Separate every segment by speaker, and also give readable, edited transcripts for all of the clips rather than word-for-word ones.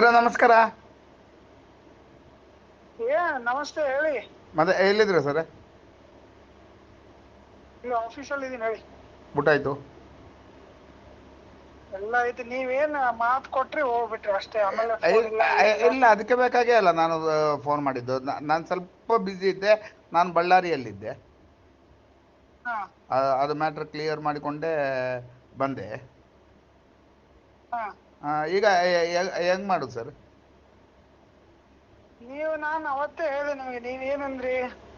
Speaker 1: Sir ನಮಸ್ಕಾರ.
Speaker 2: ನಮಸ್ತೆ ಹೇಳಿ.
Speaker 1: ಮತ್ತೆ ಎಲ್ಲಿದ್ರ ಸರ್?
Speaker 2: ಇಲ್ಲ ಆಫೀಸಲ್ಲಿ ಇದೀನಿ ಹೇಳಿ.
Speaker 1: ಊಟ ಆಯ್ತು?
Speaker 2: ಎಲ್ಲ ಐತಿ. ನೀವೇನ್ ಮಾತು ಕೊಟ್ರಿ ಹೋಗ್ಬಿಟ್ರಿ ಅಷ್ಟೇ, ಆಮೇಲೆ ಫೋನ್ ಇಲ್ಲ
Speaker 1: ಇಲ್ಲ, ಅದಕ್ಕೆ ಬೇಕಾಗೇ ಅಲ್ಲ ನಾನು ಫೋನ್ ಮಾಡಿದ್ದು. ನಾನು ಸ್ವಲ್ಪ ಬ್ಯುಸಿ ಇದ್ದೆ, ನಾನು ಬಳ್ಳಾರಿಯಲ್ಲಿದ್ದೆ.
Speaker 2: ಹಾ
Speaker 1: ಅದು ಮ್ಯಾಟ್ರ್ ಕ್ಲಿಯರ್ ಮಾಡಿಕೊಂಡೇ ಬಂದೆ.
Speaker 2: ಹಾ
Speaker 1: ಈಗ ಹೆಂಗ್ ಮಾಡೋದು ಸರ್?
Speaker 2: ನಾನು ಅವತ್ತೇ ಹೇಳಿದೆ ನಿಮಗೆ. ನೀವೇನಂದ್ರಿ,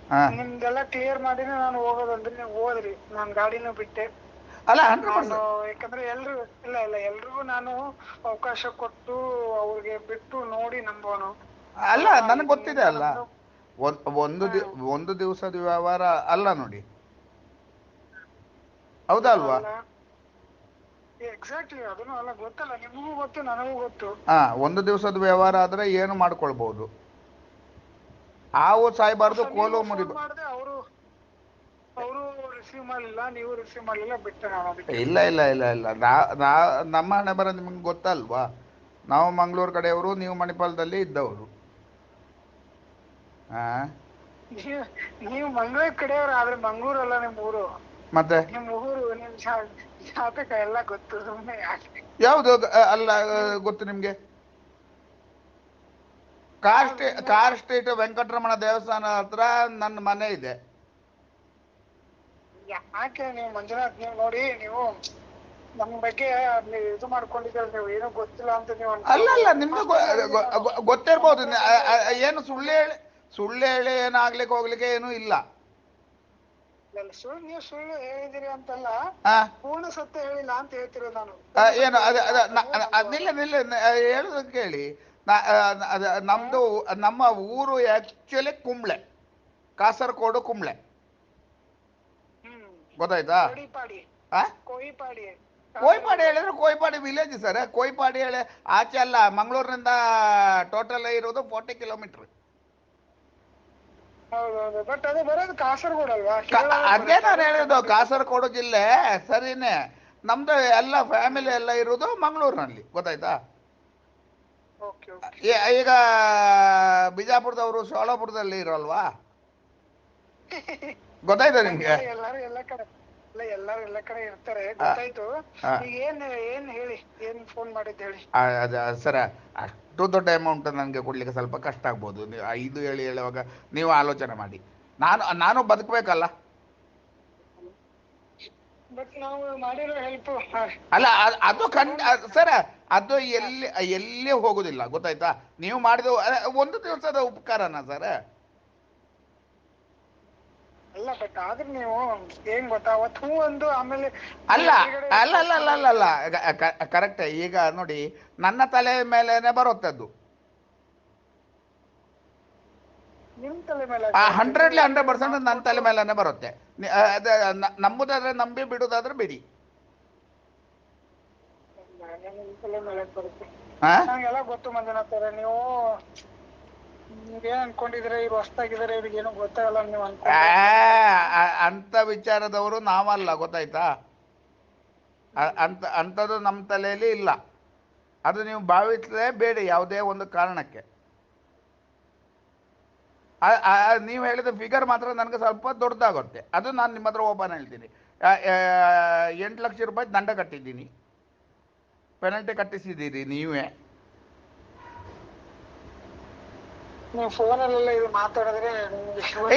Speaker 1: ಹಾಂ,
Speaker 2: ನಿಮ್ದೆಲ್ಲ ಕ್ಲಿಯರ್ ಮಾಡಿನೇ ನಾನು ಹೋಗೋದಂದ್ರೆ ನೀವು ಹೋದ್ರಿ. ನಾನು ಗಾಡಿನೂ ಬಿಟ್ಟೆ.
Speaker 1: ಅಲ್ಲ
Speaker 2: ನಾನು
Speaker 1: 100%.
Speaker 2: ಯಾಕಂದ್ರೆ ಎಲ್ರಿಗೂ ನಾನು ಅವಕಾಶ ಕೊಟ್ಟು ಅವ್ರಿಗೆ ಬಿಟ್ಟು ನೋಡಿ ನಂಬೋನು.
Speaker 1: ಅಲ್ಲ, ನನಗೆ ಗೊತ್ತಿದೆ ಅಲ್ಲ,
Speaker 2: ನಮ್ದು
Speaker 1: ಒಂದು ದಿವಸದ ವ್ಯವಹಾರ ಅಲ್ಲ ನೋಡಿ. ಹೌದಾ ಅಲ್ವಾ?
Speaker 2: ಎಕ್ಸಾಕ್ಟ್ಲಿ, ಅದನ್ನು ಅಲ್ಲ, ಗೊತ್ತಲ್ಲ, ನಿಮಗೂ ಗೊತ್ತು ನನಗೂ ಗೊತ್ತು.
Speaker 1: ಒಂದು ದಿವಸದ ವ್ಯವಹಾರ ಆದ್ರೆ ಏನು ಮಾಡ್ಕೊಳ್ಬಹುದು. ಹಾವು ಸಾಯ್ಬಾರ್ದು, ಕೋಲು ಮುರಿಬಾರ್ದು.
Speaker 2: ಮಾಡಿದೆ, ಅವರು ರಿಸೀವ್ ಮಾಡಲಿಲ್ಲ, ನೀವು ರಿಸೀವ್ ಮಾಡಲಿಲ್ಲ, ಬಿಟ್ಟೆ ನಾನು ಅದಕ್ಕೆ.
Speaker 1: ಇಲ್ಲ ಇಲ್ಲ ಇಲ್ಲ ಇಲ್ಲ, ನಮ್ಮ ಹಣೆ ಬರ ನಿಮ್ಗೆ ಗೊತ್ತಲ್ವಾ? ನಾವು ಮಂಗಳೂರು ಕಡೆಯವರು, ನೀವು ಮಣಿಪಾಲದಲ್ಲಿ ಇದ್ದವರು.
Speaker 2: ನೀವು ಮಂಗಳೂರು ಕಡೆಯವರು, ಆದ್ರೆ ಮಂಗಳೂರಲ್ಲ ನಿಮ್ಮ ಊರು.
Speaker 1: ಮತ್ತೆ
Speaker 2: ನಿಮ್ಮ ಊರು, ನಿಮ್ ಜಾತಕ ಎಲ್ಲ ಗೊತ್ತು. ಸುಮ್ಮನೆ
Speaker 1: ಯಾವುದು ಅಲ್ಲ ಗೊತ್ತು ನಿಮ್ಗೆ? ಕಾರ್ ಸ್ಟ್ರೀಟ್ ವೆಂಕಟರಮಣ ದೇವಸ್ಥಾನ ಹತ್ರ ನನ್ನ ಮನೆ ಇದೆ.
Speaker 2: ಯಾಕೆ ನೀವು ಮಂಜುನಾಥ್, ನೀವು ನೋಡಿ, ನೀವು ನಮ್ಮ ಬಗ್ಗೆ ಇದು ಮಾಡ್ಕೊಂಡಿದ್ದೀರ. ನೀವು ಏನೋ ಗೊತ್ತಿಲ್ಲ ಅಂತ ನೀವು
Speaker 1: ಅಲ್ಲ, ನಿಮ್ಗೆ ಗೊತ್ತಿರ್ಬೋದು. ಏನು ಸುಳ್ಳು ಹೇಳಿ ಏನಾಗ್ಲಿಕ್ಕೆ ಹೋಗ್ಲಿಕ್ಕೆ ಏನು ಇಲ್ಲ.
Speaker 2: ನೀವು ಸುಳ್ಳು ಹೇಳಿದಿರಿ ಅಂತಲ್ಲ, ಪೂರ್ಣ ಸತ್ಯ ಹೇಳಿಲ್ಲ ಅಂತ ಹೇಳ್ತಿರೋದು ನಾನು.
Speaker 1: ಏನು ನಿಲ್ಲ ಹೇಳುದಕ್ಕೆ ಕೇಳಿ. ನಮ್ಮ ಊರು ಆಕ್ಚುಲಿ ಕುಂಬ್ಳೆ, ಕಾಸರಗೋಡು ಕುಂಬ್ಳೆ. ಗೊತ್ತಾಯ್ತಾ? ಕೋಯಿಪಾಡಿ ಹೇಳಿದ್ರೆ ಕೋಯಿಪಾಡಿ ವಿಲೇಜ್ ಸರ್. ಕೋಯಿಪಾಡಿ ಹೇಳಿ ಆಚೆ ಅಲ್ಲ, ಮಂಗಳೂರಿನಿಂದ ಟೋಟಲ್ ಇರೋದು 40 ಕಿಲೋಮೀಟರ್.
Speaker 2: ಬಟ್ ಅದು ಬರೋದು ಕಾಸರಗೋಡು ಅಲ್ವಾ?
Speaker 1: ಅದೇ ನಾನು ಹೇಳಿದ್ದು, ಕಾಸರಗೋಡು ಜಿಲ್ಲೆ ಸರಿನೇ. ನಮ್ದು ಎಲ್ಲ ಫ್ಯಾಮಿಲಿ ಎಲ್ಲ ಇರೋದು ಮಂಗಳೂರಿನಲ್ಲಿ. ಗೊತ್ತಾಯ್ತಾ? ಈಗ ಬಿಜಾಪುರದವರು ಸೋಲಾಪುರದಲ್ಲಿ ಇರೋಲ್ವಾ? ಗೊತ್ತಾಯ್ತಾ ನಿಮ್ಗೆ?
Speaker 2: ಎಲ್ಲರೂ ಎಲ್ಲ ಕಡೆ ಇರ್ತಾರೆ, ಗೊತ್ತಾಯ್ತು. ಈಗ ಏನ್ ಹೇಳಿ, ಏನ್ ಫೋನ್ ಮಾಡಿದ್ದು ಹೇಳಿ.
Speaker 1: ಸರ, ಅಷ್ಟು ದೊಡ್ಡ ಅಮೌಂಟ್ ನನಗೆ ಕೊಡ್ಲಿಕ್ಕೆ ಸ್ವಲ್ಪ ಕಷ್ಟ ಆಗ್ಬೋದು. 5 ಹೇಳುವಾಗ ನೀವು ಆಲೋಚನೆ ಮಾಡಿ. ನಾನು ಬದುಕಬೇಕಲ್ಲ.
Speaker 2: ಬಟ್ ನಾವು ಮಾಡಿರೋ ಹೆಲ್ಪ್
Speaker 1: ಅಲ್ಲ, ಅದು ಸರ, ಅದು ಎಲ್ಲಿ ಹೋಗುದಿಲ್ಲ. ಗೊತ್ತಾಯ್ತಾ? ನೀವು ಮಾಡಿದ ಒಂದು ದಿವಸದ ಉಪಕಾರನ ಸರ್?
Speaker 2: ಅಲ್ಲ, ಬಟ್ ಆದ್ರೆ ನೀವು ಏನ್ ಗೊತ್ತಾ, ಅವತ್ತು ಒಂದು ಆಮೇಲೆ
Speaker 1: ಅಲ್ಲ ಅಲ್ಲ ಅಲ್ಲ ಅಲ್ಲ ಅಲ್ಲ ಅಲ್ಲ ಕರೆಕ್ಟ್. ಈಗ ನೋಡಿ, ನನ್ನ ತಲೆ ಮೇಲೆನೆ ಬರುತ್ತದ್ದು.
Speaker 2: ನಿಮ್ ತಲೆ ಮೇಲೆ
Speaker 1: 100% ನನ್ನ ತಲೆ ಮೇಲೆನೆ ಬರುತ್ತೆ. ನಂಬುದಾದ್ರೆ ನಂಬಿ, ಬಿಡುದಾದ್ರೆ ಬಿಡಿ.
Speaker 2: ನಂಗೆಲ್ಲ ಗೊತ್ತು ಮಂಜುನಾಥ್ ಅವರೇ. ನೀವೇನ್ ಅನ್ಕೊಂಡಿದ್ರೆ, ಇವ್ರು ಹೊಸ್ತಾಗಿದ್ದಾರೆ, ಇವ್ರಿಗೆ ಏನೋ ಗೊತ್ತಾಗಲ್ಲ ನೀವು
Speaker 1: ಅಂತ ವಿಚಾರದವರು ನಾವಲ್ಲ. ಗೊತ್ತಾಯ್ತಾ? ಅಂಥದ್ದು ನಮ್ಮ ತಲೆಯಲ್ಲಿ ಇಲ್ಲ. ಅದು ನೀವು ಭಾವಿಸಲೇ ಬೇಡಿ ಯಾವುದೇ ಒಂದು ಕಾರಣಕ್ಕೆ. ನೀವು ಹೇಳಿದ ಫಿಗರ್ ಮಾತ್ರ ನನಗೆ ಸ್ವಲ್ಪ ದೊಡ್ಡದಾಗುತ್ತೆ. ಅದು ನಾನು ನಿಮ್ಮ ಹತ್ರ ಓಪನ್ ಹೇಳ್ತೀನಿ. 8 ಲಕ್ಷ ರೂಪಾಯಿ ದಂಡ ಕಟ್ಟಿದ್ದೀನಿ, ಪೆನಲ್ಟಿ ಕಟ್ಟಿಸಿದ್ದೀರಿ ನೀವೇ.
Speaker 2: ನೀವು ಫೋನಲ್ಲೆಲ್ಲ ಇದು ಮಾತಾಡಿದ್ರೆ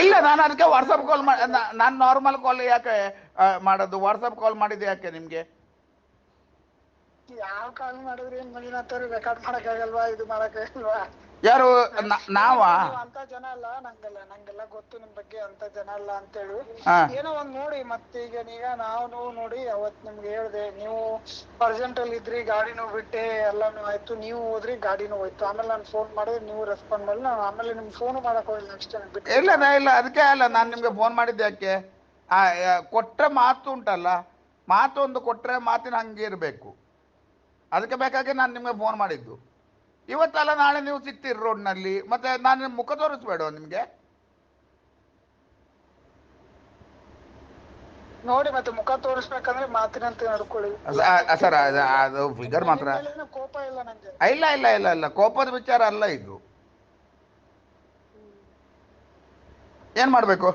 Speaker 1: ಇಲ್ಲ, ನಾನು ಅದಕ್ಕೆ ವಾಟ್ಸಪ್ ಕಾಲ್ ನಾನು ನಾರ್ಮಲ್ ಕಾಲ್ ಯಾಕೆ ಮಾಡೋದು? ವಾಟ್ಸಪ್ ಕಾಲ್ ಮಾಡಿದ್ದು ಯಾಕೆ ನಿಮ್ಗೆ?
Speaker 2: ಯಾವ ಕಾಲ್ ಮಾಡಿದ್ರಿ ಮಂಜುನಾಥ್ ಅವ್ರಿಗೆ? ರೆಕಾರ್ಡ್ ಮಾಡಕ್ಕಾಗಲ್ವಾ? ಇದು ಮಾಡಕ್ಕಾಗಲ್ವಾ?
Speaker 1: ಯಾರು ನಾವ?
Speaker 2: ಅಂತ ಜನ ಅಲ್ಲ, ನಂಗೆಲ್ಲ ಗೊತ್ತು ನಿಮ್ ಬಗ್ಗೆ, ಅಂತ ಜನ ಅಲ್ಲ ಅಂತೇಳಿ. ಏನೋ ಒಂದ್ ನೋಡಿ. ಮತ್ತೆ ಈಗ ನಾವು ನೋಡಿ, ಅವತ್ ನಿಮ್ಗೆ ಹೇಳ್ದೆ, ನೀವು ಅರ್ಜೆಂಟ್ ಅಲ್ಲಿ ಇದ್ರಿ, ಗಾಡಿನೂ ಬಿಟ್ಟೆ, ಎಲ್ಲಾನು ಆಯ್ತು, ನೀವು ಹೋದ್ರಿ, ಗಾಡಿನೂ ಹೋಯ್ತು. ಆಮೇಲೆ ನಾನು ಫೋನ್ ಮಾಡಿದ್ರೆ ನೀವು ರೆಸ್ಪಾಂಡ್ ಮಾಡಿ, ನಾನು ಆಮೇಲೆ ನಿಮ್ಗೆ ಫೋನ್ ಮಾಡಕ್ ಹೋಗಿಲ್ಲ ನೆಕ್ಸ್ಟ್ ಟೈಮ್.
Speaker 1: ಇಲ್ಲ, ಅದಕ್ಕೆ ಅಲ್ಲ ನಾನು ನಿಮ್ಗೆ ಫೋನ್ ಮಾಡಿದ್ದೆ. ಯಾಕೆ? ಕೊಟ್ಟ ಮಾತು ಉಂಟಲ್ಲ, ಮಾತು ಒಂದು ಕೊಟ್ರೆ ಮಾತಿನ ಹಂಗೆ ಇರಬೇಕು. ಅದಕ್ಕೆ ಬೇಕಾಗಿ ನಾನು ನಿಮ್ಗೆ ಫೋನ್ ಮಾಡಿದ್ದು. ಇವತ್ತಲ್ಲ ನಾಳೆ ನೀವು ಸಿಗ್ತೀರಿ ರೋಡ್ನಲ್ಲಿ, ಮತ್ತೆ ನಾನು ಮುಖ ತೋರಿಸ್ಬೇಡ ನಿಮ್ಗೆ?
Speaker 2: ನೋಡಿ ಮತ್ತೆ ಮುಖ ತೋರಿಸ್ಬೇಕಂದ್ರೆ ಮಾತಿನಂತೆ ನಡ್ಕೊಳ್ಳಿ.
Speaker 1: ಸರ್ ಅದು ಫಿಗರ್ ಮಾತ್ರ.
Speaker 2: ಕೋಪ ಇಲ್ಲ ನಂಗೆ.
Speaker 1: ಇಲ್ಲ ಇಲ್ಲ ಇಲ್ಲ ಇಲ್ಲ, ಕೋಪದ ವಿಚಾರ ಅಲ್ಲ ಇದು. ಏನ್ ಮಾಡ್ಬೇಕು?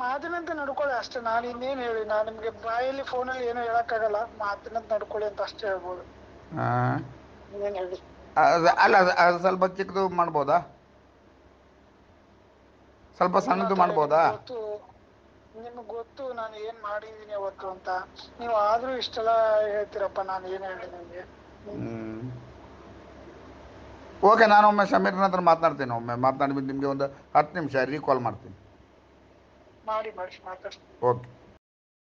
Speaker 2: ಮಾತಿನಂತೆ ನಡ್ಕೊಳ್ಳಿ ಅಷ್ಟೇ. ನಾನು ಇನ್ನೇನು ಹೇಳಿ, ನಾನು ನಿಮ್ಗೆ ಬಾಯಲ್ಲಿ ಫೋನಲ್ಲಿ ಏನೋ ಹೇಳಕ್ಕಾಗಲ್ಲ, ಮಾತಿನಂತೆ ನಡ್ಕೊಳ್ಳಿ ಅಂತ ಅಷ್ಟೇ ಹೇಳ್ಬೋದು. ಇನ್ನೇನು ಹೇಳಿ.
Speaker 1: ಅಲ್ಲ ಅದು ಸ್ವಲ್ಪ ಚಿಕ್ಕದು ಮಾಡ್ಬೋದಾ? ಸ್ವಲ್ಪ ಸಣ್ಣದು ಮಾಡ್ಬೋದಾ?
Speaker 2: ನಿಮ್ಗೆ ಗೊತ್ತು ನಾನು ಏನ್ ಮಾಡಿದೀನಿ ಅವತ್ತು ಅಂತ. ನೀವು ಆದ್ರೂ ಇಷ್ಟೆಲ್ಲ ಹೇಳ್ತೀರಪ್ಪ, ನಾನು ಏನ್ ಹೇಳಿ ನಿಮ್ಗೆ.
Speaker 1: ಓಕೆ, ನಾನು ಒಮ್ಮೆ ಸಮೀರ್ನ ಹತ್ರ ಮಾತನಾಡ್ತೀನಿ. ಒಮ್ಮೆ ಮಾತನಾಡಿ ನಿಮಗೆ ಒಂದು 10 ನಿಮಿಷ ರೀಕಾಲ್ ಮಾಡ್ತೀನಿ.
Speaker 2: ಮಾಡಿ ಮಾತಾಡ್ತೀನಿ.
Speaker 1: ಓಕೆ.